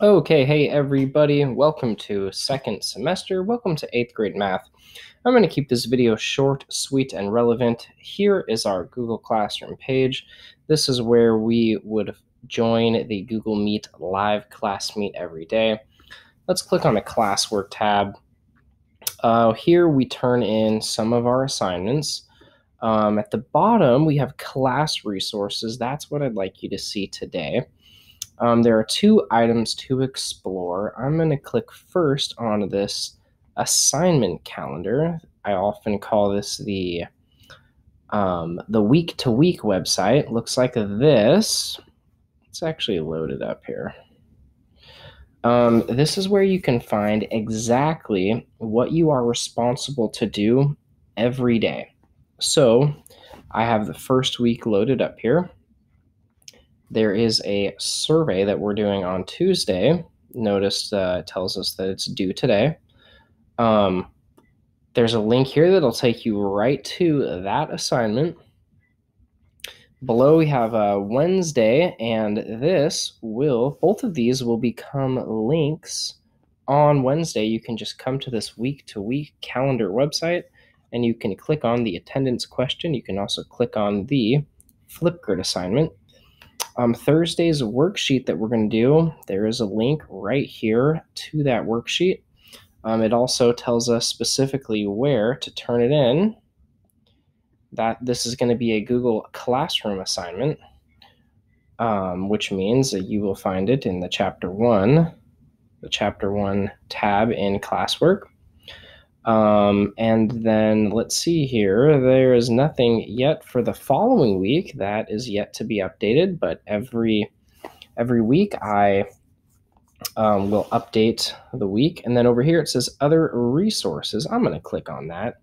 Okay, hey everybody, welcome to second semester. Welcome to 8th grade math. I'm going to keep this video short, sweet, and relevant. Here is our Google Classroom page. This is where we would join the Google Meet live class meet every day. Let's click on the classwork tab. Here we turn in some of our assignments. At the bottom, we have class resources. That's what I'd like you to see today. There are two items to explore. I'm going to click first on this assignment calendar. I often call this the week-to-week website. Looks like this. It's actually loaded up here. This is where you can find exactly what you are responsible to do every day. So I have the first week loaded up here. There is a survey that we're doing on Tuesday. Notice it tells us that it's due today. There's a link here that'll take you right to that assignment. Below we have Wednesday, and both of these will become links on Wednesday. You can just come to this week-to-week calendar website, and you can click on the attendance question. You can also click on the Flipgrid assignment. Thursday's worksheet that we're going to do, there is a link right here to that worksheet. It also tells us specifically where to turn it in. That this is going to be a Google Classroom assignment, which means that you will find it in the Chapter 1 tab in classwork. And then let's see here, there is nothing yet for the following week. That is yet to be updated, but every week I will update the week. And then over here it says other resources. I'm going to click on that.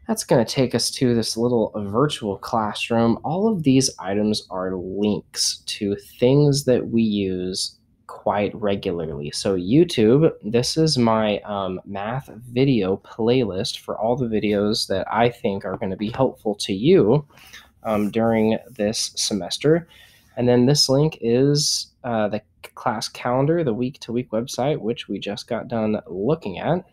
That's going to take us to this little virtual classroom. All of these items are links to things that we use quite regularly. So YouTube, this is my math video playlist for all the videos that I think are going to be helpful to you during this semester. And then this link is the class calendar, the week-to-week website, which we just got done looking at.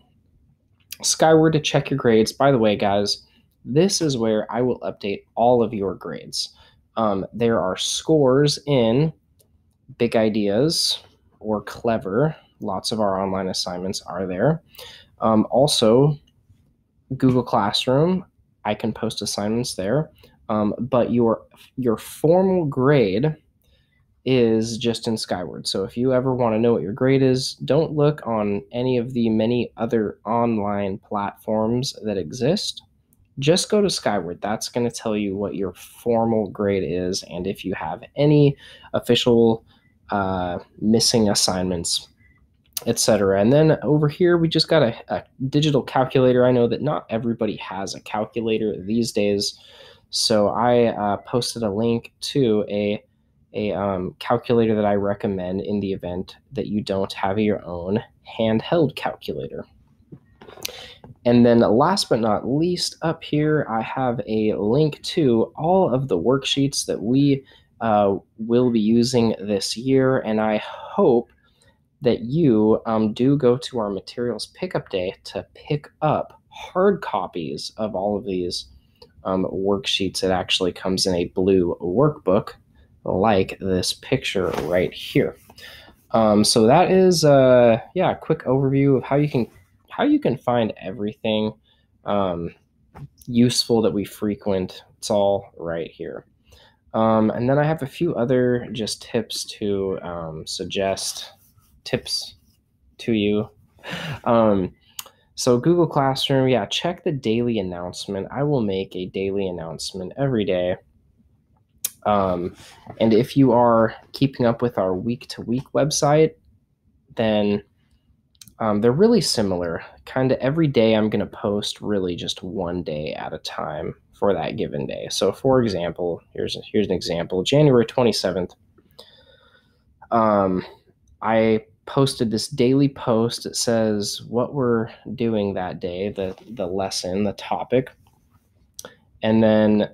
Skyward to check your grades. By the way, guys, this is where I will update all of your grades. There are scores in Big Ideas or Clever. Lots of our online assignments are there. Also, Google Classroom, I can post assignments there. But your formal grade is just in Skyward. So if you ever want to know what your grade is, don't look on any of the many other online platforms that exist. Just go to Skyward. That's going to tell you what your formal grade is and if you have any official missing assignments, etc. And then over here, we just got a digital calculator. I know that not everybody has a calculator these days, so I posted a link to a calculator that I recommend in the event that you don't have your own handheld calculator. And then last but not least, up here, I have a link to all of the worksheets that we will be using this year. And I hope that you do go to our materials pickup day to pick up hard copies of all of these worksheets. It actually comes in a blue workbook like this picture right here. So that is a quick overview of how you can find everything useful that we frequent. It's all right here. And then I have a few other just tips to suggest tips to you. So Google Classroom, check the daily announcement. I will make a daily announcement every day. And if you are keeping up with our week-to-week website, then they're really similar. Kind of every day I'm going to post really just one day at a time for that given day. So for example, here's an example. January 27th, I posted this daily post. It says what we're doing that day, the lesson, the topic. And then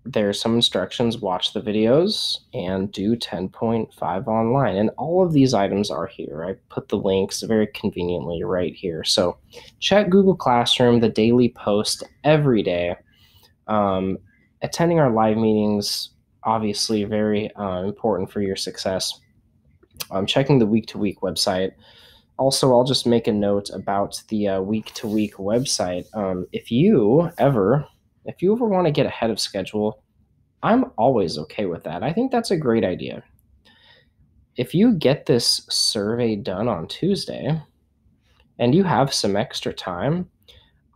there's some instructions, watch the videos, and do 10.5 online. And all of these items are here. I put the links very conveniently right here. So check Google Classroom, the daily post every day. Attending our live meetings, obviously very important for your success. Checking the week-to-week website. Also, I'll just make a note about the week-to-week website. If you ever want to get ahead of schedule, I'm always okay with that. I think that's a great idea. If you get this survey done on Tuesday and you have some extra time,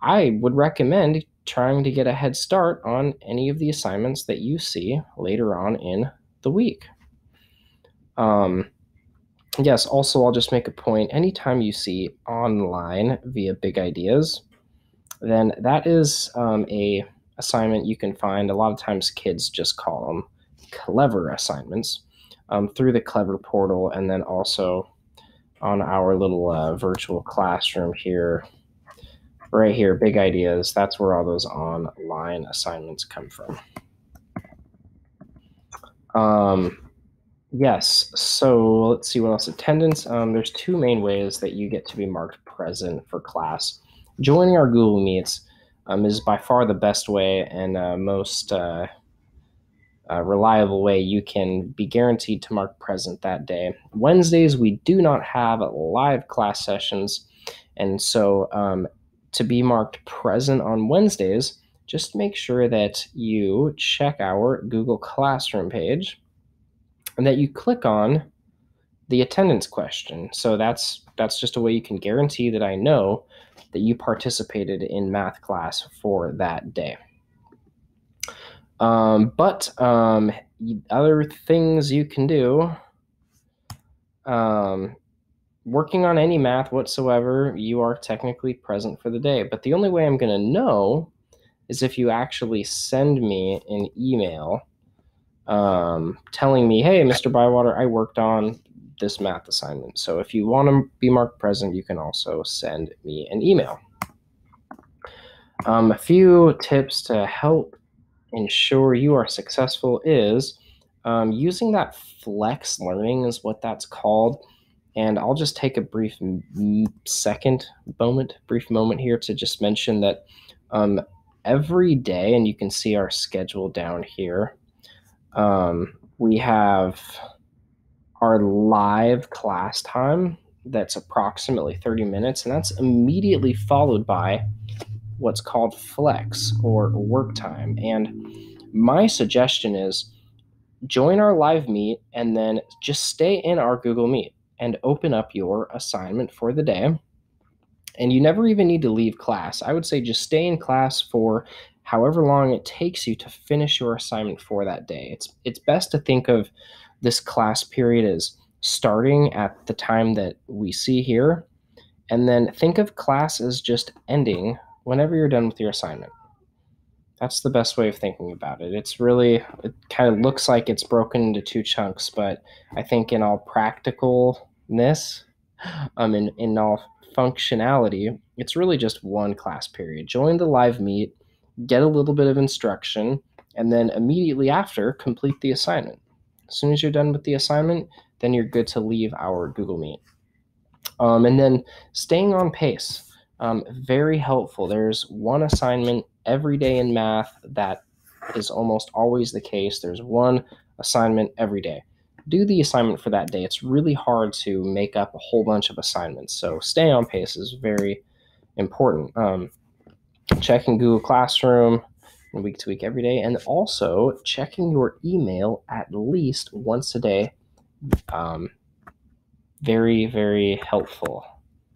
I would recommend trying to get a head start on any of the assignments that you see later on in the week. Yes, also, I'll just make a point. Anytime you see online via Big Ideas, then that is a assignment you can find. A lot of times kids just call them Clever assignments through the Clever portal, and then also on our little virtual classroom here, right here, Big Ideas. That's where all those online assignments come from. Yes, so let's see what else. Attendance, there's two main ways that you get to be marked present for class. Joining our Google Meets is by far the best way and most reliable way you can be guaranteed to mark present that day. Wednesdays, we do not have live class sessions, and so to be marked present on Wednesdays, just make sure that you check our Google Classroom page and that you click on the attendance question. So that's just a way you can guarantee that I know that you participated in math class for that day. But other things you can do, working on any math whatsoever, you are technically present for the day. But the only way I'm going to know is if you actually send me an email telling me, hey, Mr. Bywater, I worked on this math assignment. So if you want to be marked present, you can also send me an email. A few tips to help ensure you are successful is using that flex learning is what that's called. And I'll just take a brief moment here to just mention that every day, and you can see our schedule down here, we have our live class time that's approximately 30 minutes, and that's immediately followed by what's called flex or work time. And my suggestion is join our live meet and then just stay in our Google Meet and open up your assignment for the day. And you never even need to leave class. I would say just stay in class for however long it takes you to finish your assignment for that day. It's best to think of this class period as starting at the time that we see here, and then think of class as just ending whenever you're done with your assignment. That's the best way of thinking about it. It kind of looks like it's broken into two chunks, but I think in all practicalness, in all functionality, it's really just one class period. Join the live meet, get a little bit of instruction, and then immediately after, complete the assignment. As soon as you're done with the assignment, then you're good to leave our Google Meet. And then staying on pace, very helpful. There's one assignment every day in math. That is almost always the case. There's one assignment every day. Do the assignment for that day. It's really hard to make up a whole bunch of assignments. So staying on pace is very important. Checking Google Classroom week to week every day, and also checking your email at least once a day. Very, very helpful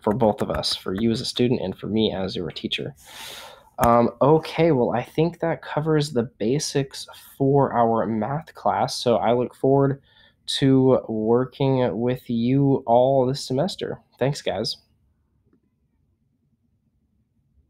for both of us, for you as a student and for me as your teacher. Okay, well, I think that covers the basics for our math class. So I look forward to working with you all this semester. Thanks, guys.